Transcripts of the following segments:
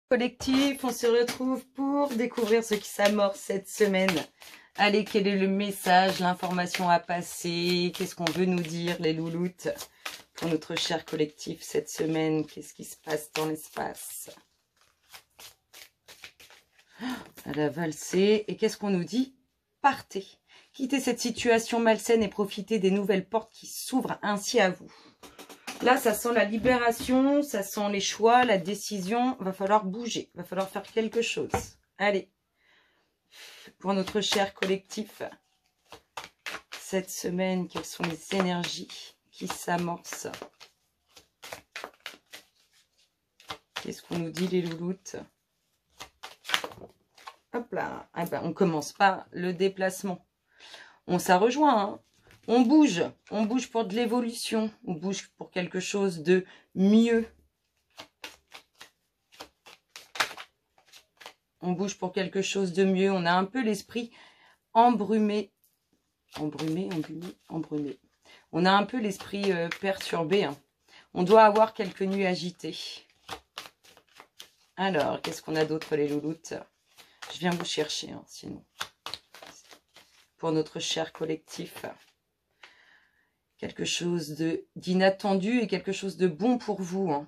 Collectif, on se retrouve pour découvrir ce qui s'amorce cette semaine. Allez, quel est le message, l'information à passer? Qu'est-ce qu'on veut nous dire, les louloutes, pour notre cher collectif cette semaine? Qu'est-ce qui se passe dans l'espace? Elle a valsé. Et qu'est-ce qu'on nous dit? Partez. Quittez cette situation malsaine et profitez des nouvelles portes qui s'ouvrent ainsi à vous. Là, ça sent la libération, ça sent les choix, la décision. Va falloir bouger, va falloir faire quelque chose. Allez, pour notre cher collectif, cette semaine, quelles sont les énergies qui s'amorcent? Qu'est-ce qu'on nous dit, les louloutes? Hop là, ah ben, on commence par le déplacement. Ça rejoint, hein. On bouge pour de l'évolution, on bouge pour quelque chose de mieux. On bouge pour quelque chose de mieux, on a un peu l'esprit embrumé. Embrumé. On a un peu l'esprit perturbé, hein. On doit avoir quelques nuits agitées. Alors, qu'est-ce qu'on a d'autre, les louloutes? Je viens vous chercher, hein, sinon. Pour notre cher collectif. Quelque chose d'inattendu et quelque chose de bon pour vous, hein.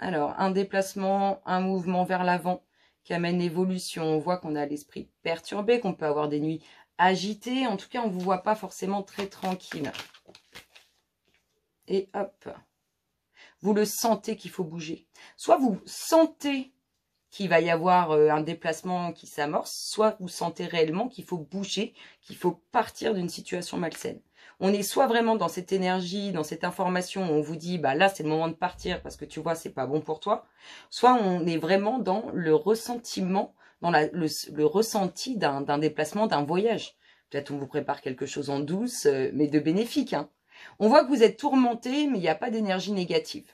Alors, un déplacement, un mouvement vers l'avant qui amène l'évolution. On voit qu'on a l'esprit perturbé, qu'on peut avoir des nuits agitées. En tout cas, on ne vous voit pas forcément très tranquille. Et hop, vous le sentez qu'il faut bouger. Soit vous sentez qu'il va y avoir un déplacement qui s'amorce, soit vous sentez réellement qu'il faut bouger, qu'il faut partir d'une situation malsaine. On est soit vraiment dans cette énergie, dans cette information où on vous dit, bah là c'est le moment de partir parce que tu vois c'est pas bon pour toi, soit on est vraiment dans le ressentiment, dans le ressenti d'un déplacement, d'un voyage. Peut-être on vous prépare quelque chose en douce, mais de bénéfique, hein. On voit que vous êtes tourmenté, mais il n'y a pas d'énergie négative.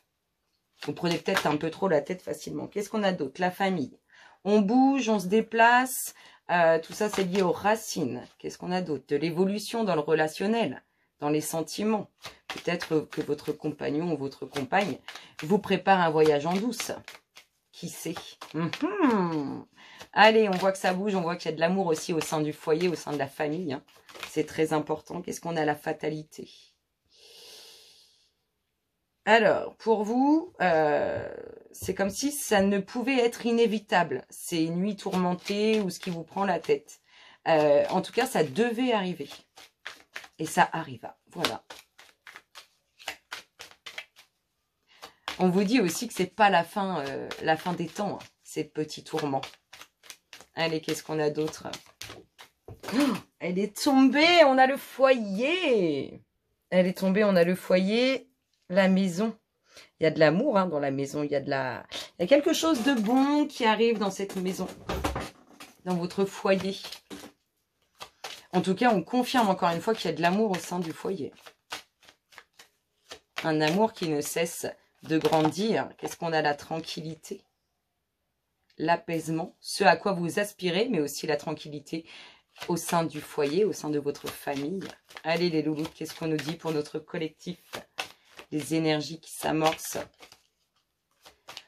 Vous prenez peut-être un peu trop la tête facilement. Qu'est-ce qu'on a d'autre? La famille. On bouge, on se déplace. Tout ça, c'est lié aux racines. Qu'est-ce qu'on a d'autre? De l'évolution dans le relationnel, dans les sentiments. Peut-être que votre compagnon ou votre compagne vous prépare un voyage en douce. Qui sait? Allez, on voit que ça bouge. On voit qu'il y a de l'amour aussi au sein du foyer, au sein de la famille, hein. C'est très important. Qu'est-ce qu'on a? La fatalité. Alors, pour vous, c'est comme si ça ne pouvait être inévitable. C'est une nuit tourmentée ou ce qui vous prend la tête. En tout cas, ça devait arriver. Et ça arriva. Voilà. On vous dit aussi que c'est pas la fin des temps, hein, ces petits tourments. Allez, qu'est-ce qu'on a d'autre? Oh, elle est tombée, on a le foyer. Elle est tombée, on a le foyer. La maison, il y a de l'amour, hein, dans la maison, il y a quelque chose de bon qui arrive dans cette maison, dans votre foyer. En tout cas, on confirme encore une fois qu'il y a de l'amour au sein du foyer. Un amour qui ne cesse de grandir. Qu'est-ce qu'on a? La tranquillité, l'apaisement, ce à quoi vous aspirez, mais aussi la tranquillité au sein du foyer, au sein de votre famille. Allez les loulous, qu'est-ce qu'on nous dit pour notre collectif? Les énergies qui s'amorcent.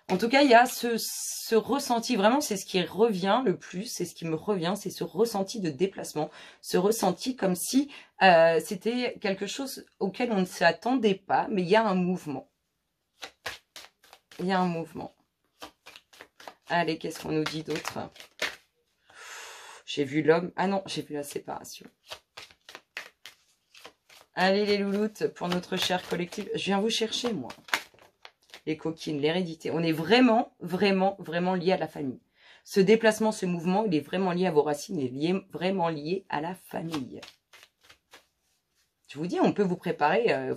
En tout cas, il y a ce ressenti, vraiment, c'est ce qui revient le plus, c'est ce qui me revient, c'est ce ressenti de déplacement, ce ressenti comme si c'était quelque chose auquel on ne s'attendait pas, mais il y a un mouvement. Il y a un mouvement. Allez, qu'est-ce qu'on nous dit d'autre? J'ai vu l'homme. Ah non, j'ai vu la séparation. Allez les louloutes, pour notre cher collectif. Je viens vous chercher, moi. Les coquines, l'hérédité. On est vraiment, vraiment, vraiment lié à la famille. Ce déplacement, ce mouvement, il est vraiment lié à vos racines. Il est vraiment lié à la famille. Je vous dis, on peut vous préparer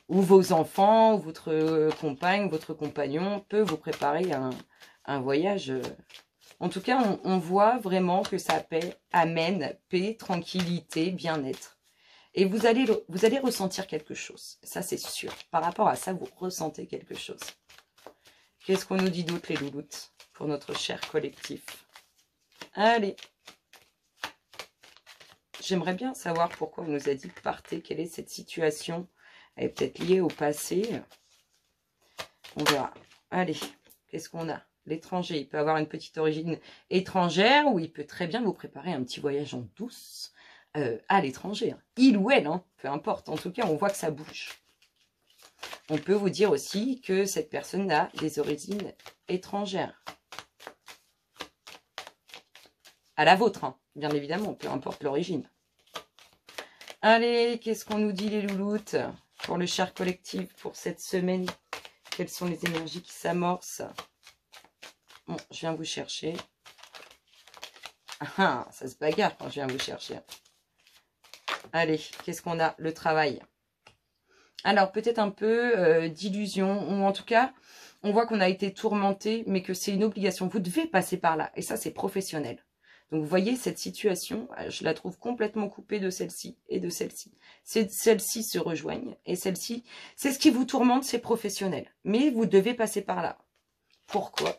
ou vos enfants, ou votre compagne, votre compagnon peut vous préparer un voyage. En tout cas, on voit vraiment que ça amène paix, tranquillité, bien-être. Et vous allez ressentir quelque chose. Ça, c'est sûr. Par rapport à ça, vous ressentez quelque chose. Qu'est-ce qu'on nous dit d'autre, les louloutes, pour notre cher collectif? Allez. J'aimerais bien savoir pourquoi on nous a dit partez. Quelle est cette situation? Elle est peut-être liée au passé. On verra. Allez. Qu'est-ce qu'on a? L'étranger, il peut avoir une petite origine étrangère ou il peut très bien vous préparer un petit voyage en douce à l'étranger. Il ou elle, hein, peu importe. En tout cas, on voit que ça bouge. On peut vous dire aussi que cette personne a des origines étrangères. À la vôtre, hein, bien évidemment, peu importe l'origine. Allez, qu'est-ce qu'on nous dit les louloutes pour le char collectif pour cette semaine? Quelles sont les énergies qui s'amorcent? Bon, je viens vous chercher. Ah, ça se bagarre quand je viens vous chercher. Allez, qu'est-ce qu'on a? Le travail. Alors, peut-être un peu d'illusion, ou en tout cas, on voit qu'on a été tourmenté, mais que c'est une obligation. Vous devez passer par là, et ça, c'est professionnel. Donc, vous voyez, cette situation, je la trouve complètement coupée de celle-ci et de celle-ci. Celles-ci se rejoignent, et celle-ci, c'est ce qui vous tourmente, c'est professionnel. Mais vous devez passer par là. Pourquoi?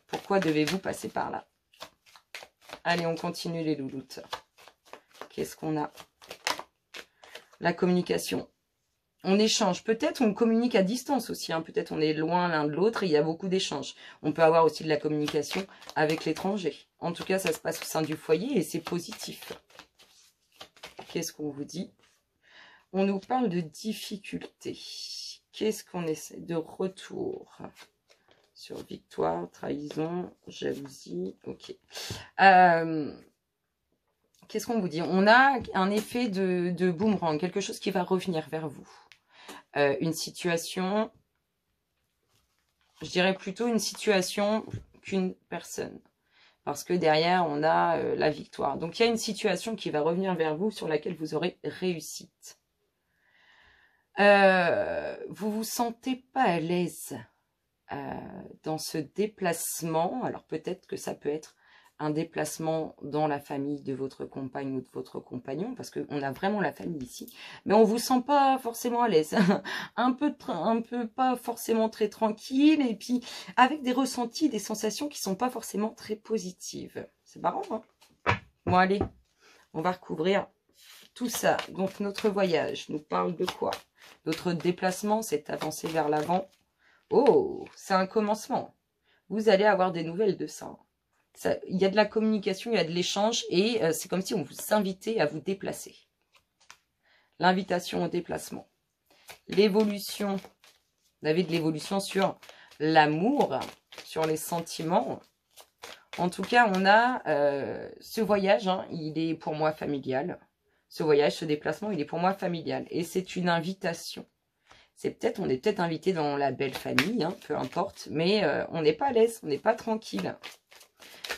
Pourquoi devez-vous passer par là? Allez, on continue les louloutes. Qu'est-ce qu'on a? La communication. On échange. Peut-être on communique à distance aussi. Hein. Peut-être on est loin l'un de l'autre et il y a beaucoup d'échanges. On peut avoir aussi de la communication avec l'étranger. En tout cas, ça se passe au sein du foyer et c'est positif. Qu'est-ce qu'on vous dit? On nous parle de difficultés. Qu'est-ce qu'on essaie de retour? Sur victoire, trahison, jalousie. Ok. Qu'est-ce qu'on vous dit? On a un effet de boomerang, quelque chose qui va revenir vers vous. Une situation, je dirais plutôt une situation qu'une personne. Parce que derrière, on a la victoire. Donc, il y a une situation qui va revenir vers vous sur laquelle vous aurez réussite. Vous vous sentez pas à l'aise dans ce déplacement. Alors, peut-être que ça peut être un déplacement dans la famille de votre compagne ou de votre compagnon, parce qu'on a vraiment la famille ici, mais on vous sent pas forcément à l'aise, un peu pas forcément très tranquille, et puis avec des ressentis, des sensations qui sont pas forcément très positives. C'est marrant, hein? Bon, allez, on va recouvrir tout ça. Donc, notre voyage nous parle de quoi? Notre déplacement, c'est avancer vers l'avant. Oh, c'est un commencement. Vous allez avoir des nouvelles de ça. Il y a de la communication, il y a de l'échange et c'est comme si on vous invitait à vous déplacer. L'invitation au déplacement. L'évolution. Vous avez de l'évolution sur l'amour, sur les sentiments. En tout cas, on a ce voyage, hein, il est pour moi familial. Ce voyage, ce déplacement, il est pour moi familial. Et c'est une invitation. On est peut-être invité dans la belle famille, hein, peu importe, mais on n'est pas à l'aise, on n'est pas tranquille.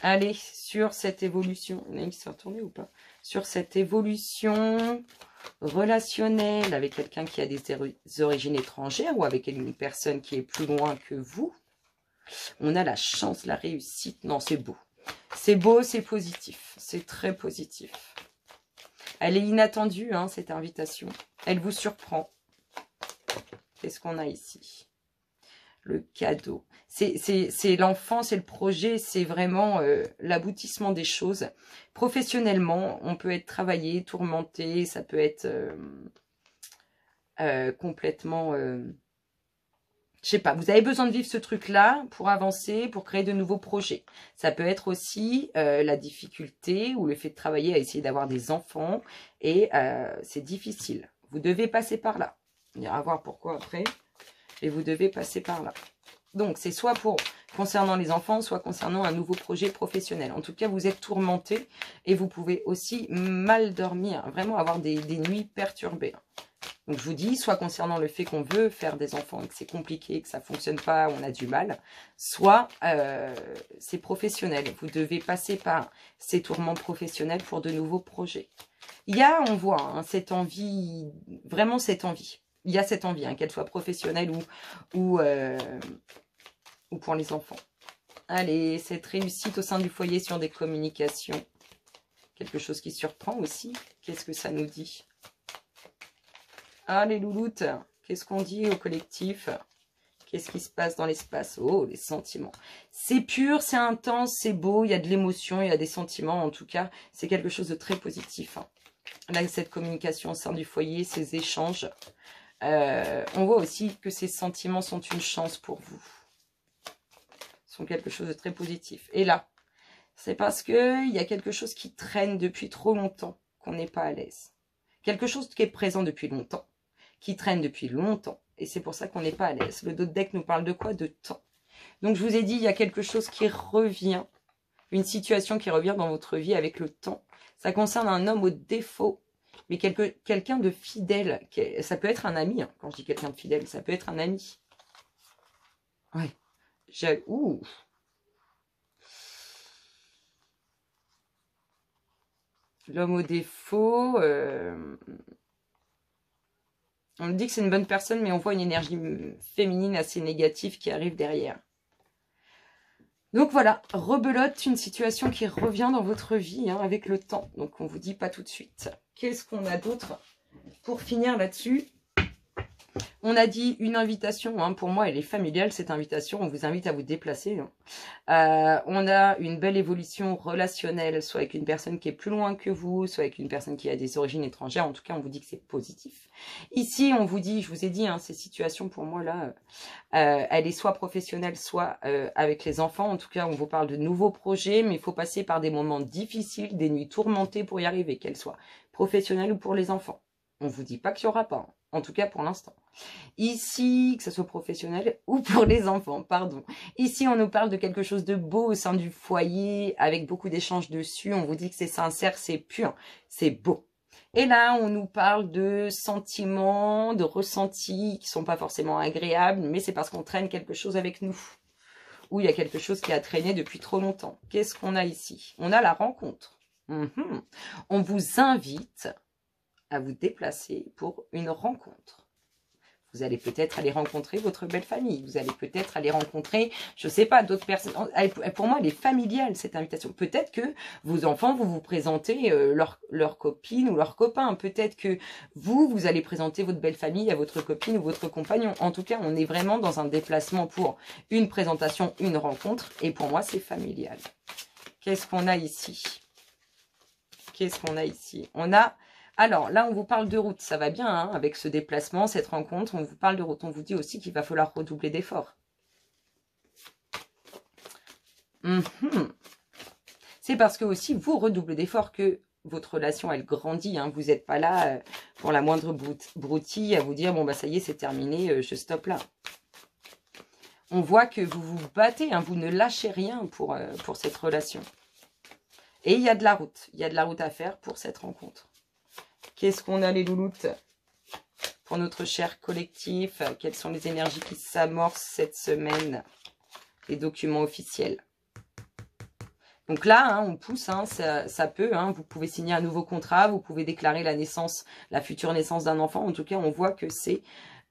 Allez, sur cette évolution, il y en a qui s'est retourné ou pas? Sur cette évolution relationnelle avec quelqu'un qui a des origines étrangères ou avec une personne qui est plus loin que vous, on a la chance, la réussite. Non, c'est beau. C'est beau, c'est positif. C'est très positif. Elle est inattendue, hein, cette invitation. Elle vous surprend. Qu'est-ce qu'on a ici? Le cadeau. C'est l'enfant, c'est le projet, c'est vraiment l'aboutissement des choses. Professionnellement, on peut être travaillé, tourmenté, ça peut être complètement... je sais pas, vous avez besoin de vivre ce truc-là pour avancer, pour créer de nouveaux projets. Ça peut être aussi la difficulté ou le fait de travailler à essayer d'avoir des enfants et c'est difficile. Vous devez passer par là. On ira voir pourquoi après. Et vous devez passer par là. Donc, c'est soit concernant les enfants, soit concernant un nouveau projet professionnel. En tout cas, vous êtes tourmenté et vous pouvez aussi mal dormir, vraiment avoir des nuits perturbées. Donc, je vous dis, soit concernant le fait qu'on veut faire des enfants et que c'est compliqué, que ça ne fonctionne pas, on a du mal, soit c'est professionnel. Vous devez passer par ces tourments professionnels pour de nouveaux projets. Il y a, on voit, hein, cette envie, vraiment cette envie. Il y a cette envie, hein, qu'elle soit professionnelle ou pour les enfants. Allez, cette réussite au sein du foyer sur des communications. Quelque chose qui surprend aussi. Qu'est-ce que ça nous dit? Ah, les louloutes, qu'est-ce qu'on dit au collectif? Qu'est-ce qui se passe dans l'espace? Oh, les sentiments. C'est pur, c'est intense, c'est beau, il y a de l'émotion, il y a des sentiments. En tout cas, c'est quelque chose de très positif. Hein. Là, cette communication au sein du foyer, ces échanges. On voit aussi que ces sentiments sont une chance pour vous. sont quelque chose de très positif. Et là, c'est parce qu'il y a quelque chose qui traîne depuis trop longtemps, qu'on n'est pas à l'aise. Quelque chose qui est présent depuis longtemps, qui traîne depuis longtemps. Et c'est pour ça qu'on n'est pas à l'aise. Le dos de deck nous parle de quoi? De temps. Donc je vous ai dit, il y a quelque chose qui revient. Une situation qui revient dans votre vie avec le temps. Ça concerne un homme au défaut, mais quelqu'un de fidèle. Ça peut être un ami, hein. Quand je dis quelqu'un de fidèle, ça peut être un ami. Ouais. Ouh. L'homme au défaut, on me dit que c'est une bonne personne, mais on voit une énergie féminine assez négative qui arrive derrière. Donc voilà, rebelote, une situation qui revient dans votre vie hein, avec le temps. Donc on vous dit pas tout de suite. Qu'est-ce qu'on a d'autre pour finir là-dessus? On a dit une invitation, hein, pour moi elle est familiale cette invitation, on vous invite à vous déplacer. Hein. On a une belle évolution relationnelle, soit avec une personne qui est plus loin que vous, soit avec une personne qui a des origines étrangères, en tout cas on vous dit que c'est positif. Ici on vous dit, je vous ai dit, hein, ces situations pour moi là, elle est soit professionnelle, soit avec les enfants, en tout cas on vous parle de nouveaux projets, mais il faut passer par des moments difficiles, des nuits tourmentées pour y arriver, qu'elles soient professionnelles ou pour les enfants. On ne vous dit pas qu'il n'y aura pas, hein, en tout cas pour l'instant. Ici, que ce soit professionnel ou pour les enfants, pardon. Ici, on nous parle de quelque chose de beau au sein du foyer, avec beaucoup d'échanges dessus. On vous dit que c'est sincère, c'est pur, c'est beau. Et là, on nous parle de sentiments, de ressentis qui sont pas forcément agréables, mais c'est parce qu'on traîne quelque chose avec nous. Ou il y a quelque chose qui a traîné depuis trop longtemps. Qu'est-ce qu'on a ici? On a la rencontre. On vous invite à vous déplacer pour une rencontre. Vous allez peut-être aller rencontrer votre belle famille. Vous allez peut-être aller rencontrer, je ne sais pas, d'autres personnes. Pour moi, elle est familiale, cette invitation. Peut-être que vos enfants, vous présentez leur copine ou leur copain. Peut-être que vous allez présenter votre belle famille à votre copine ou votre compagnon. En tout cas, on est vraiment dans un déplacement pour une présentation, une rencontre. Et pour moi, c'est familial. Qu'est-ce qu'on a ici? Qu'est-ce qu'on a ici? On a... Alors, là, on vous parle de route. Ça va bien, hein, avec ce déplacement, cette rencontre. On vous parle de route. On vous dit aussi qu'il va falloir redoubler d'efforts. C'est parce que aussi, vous redoublez d'efforts que votre relation, elle grandit. Hein. Vous n'êtes pas là pour la moindre broutille à vous dire, bon, bah ça y est, c'est terminé, je stoppe là. On voit que vous vous battez, hein, vous ne lâchez rien pour cette relation. Et il y a de la route. Il y a de la route à faire pour cette rencontre. Qu'est-ce qu'on a les louloutes pour notre cher collectif? Quelles sont les énergies qui s'amorcent cette semaine? Les documents officiels. Donc là, hein, on pousse, hein, ça peut. Hein, vous pouvez signer un nouveau contrat, vous pouvez déclarer la naissance, la future naissance d'un enfant. En tout cas, on voit que c'est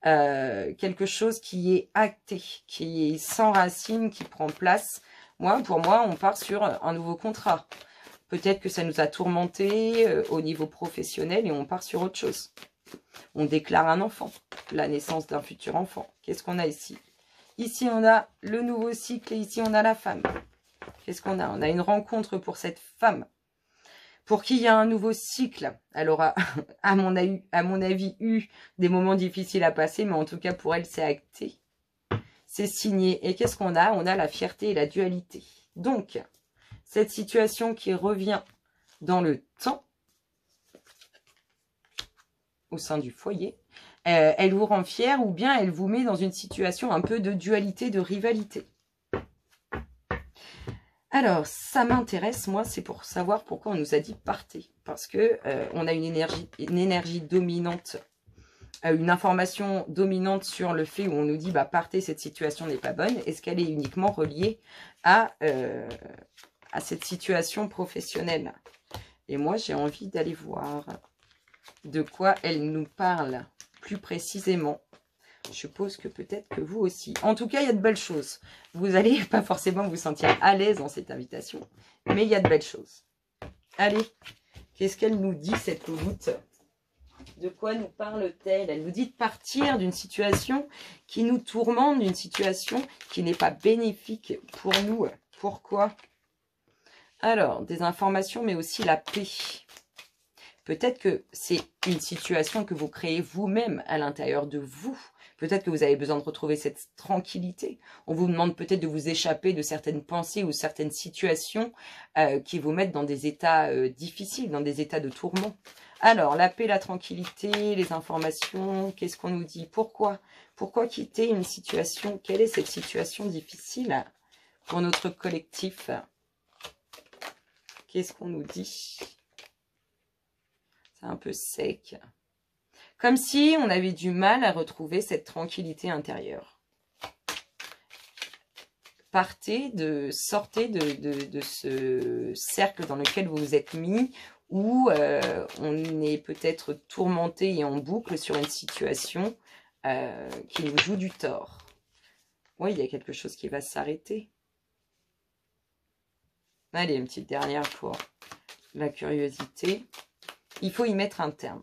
quelque chose qui est acté, qui est sans racine, qui prend place. Pour moi, on part sur un nouveau contrat. Peut-être que ça nous a tourmenté au niveau professionnel et on part sur autre chose. On déclare un enfant, la naissance d'un futur enfant. Qu'est-ce qu'on a ici? Ici, on a le nouveau cycle et ici, on a la femme. Qu'est-ce qu'on a? On a une rencontre pour cette femme. Pour qui il y a un nouveau cycle. Elle aura, à mon avis, eu des moments difficiles à passer, mais en tout cas, pour elle, c'est acté. C'est signé. Et qu'est-ce qu'on a? On a la fierté et la dualité. Donc... cette situation qui revient dans le temps, au sein du foyer, elle vous rend fière ou bien elle vous met dans une situation un peu de dualité, de rivalité. Alors, ça m'intéresse, moi, c'est pour savoir pourquoi on nous a dit partez. Parce que on a une énergie dominante, une information dominante sur le fait où on nous dit bah, partez, cette situation n'est pas bonne. Est-ce qu'elle est uniquement reliée à cette situation professionnelle? Et moi, j'ai envie d'aller voir de quoi elle nous parle plus précisément. Je suppose que peut-être que vous aussi. En tout cas, il y a de belles choses. Vous n'allez pas forcément vous sentir à l'aise dans cette invitation, mais il y a de belles choses. Allez, qu'est-ce qu'elle nous dit, cette louloute? De quoi nous parle-t-elle? Elle nous dit de partir d'une situation qui nous tourmente, d'une situation qui n'est pas bénéfique pour nous. Pourquoi? Alors, des informations, mais aussi la paix. Peut-être que c'est une situation que vous créez vous-même à l'intérieur de vous. Peut-être que vous avez besoin de retrouver cette tranquillité. On vous demande peut-être de vous échapper de certaines pensées ou certaines situations qui vous mettent dans des états difficiles, dans des états de tourment. Alors, la paix, la tranquillité, les informations, qu'est-ce qu'on nous dit? Pourquoi quitter une situation? Quelle est cette situation difficile pour notre collectif? Qu'est-ce qu'on nous dit? C'est un peu sec. Comme si on avait du mal à retrouver cette tranquillité intérieure. Sortez de ce cercle dans lequel vous vous êtes mis, où on est peut-être tourmenté et en boucle sur une situation qui nous joue du tort. Oui, il y a quelque chose qui va s'arrêter. Allez, une petite dernière pour la curiosité. Il faut y mettre un terme.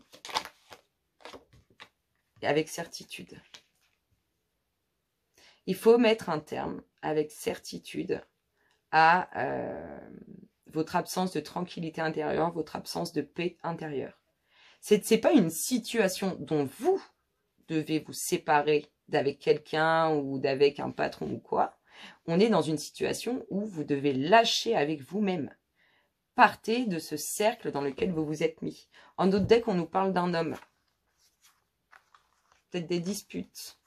Et avec certitude. Il faut mettre un terme avec certitude à votre absence de tranquillité intérieure, votre absence de paix intérieure. Ce n'est pas une situation dont vous devez vous séparer d'avec quelqu'un ou d'avec un patron ou quoi. On est dans une situation où vous devez lâcher avec vous-même. Partez de ce cercle dans lequel vous vous êtes mis. En d'autres decks, on nous parle d'un homme. Peut-être des disputes.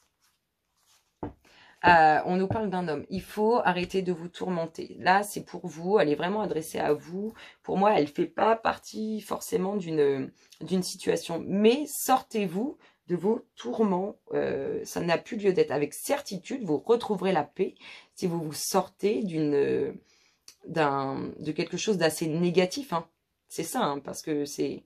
On nous parle d'un homme. Il faut arrêter de vous tourmenter. Là, c'est pour vous. Elle est vraiment adressée à vous. Pour moi, elle ne fait pas partie forcément d'une situation. Mais sortez-vous de vos tourments. Ça n'a plus lieu d'être. Avec certitude, vous retrouverez la paix si vous vous sortez de quelque chose d'assez négatif. Hein. C'est ça, hein, parce que c'est...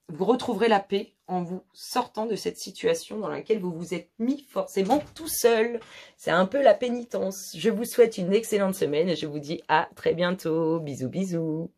Vous retrouverez la paix en vous sortant de cette situation dans laquelle vous vous êtes mis forcément tout seul. C'est un peu la pénitence. Je vous souhaite une excellente semaine et je vous dis à très bientôt. Bisous, bisous.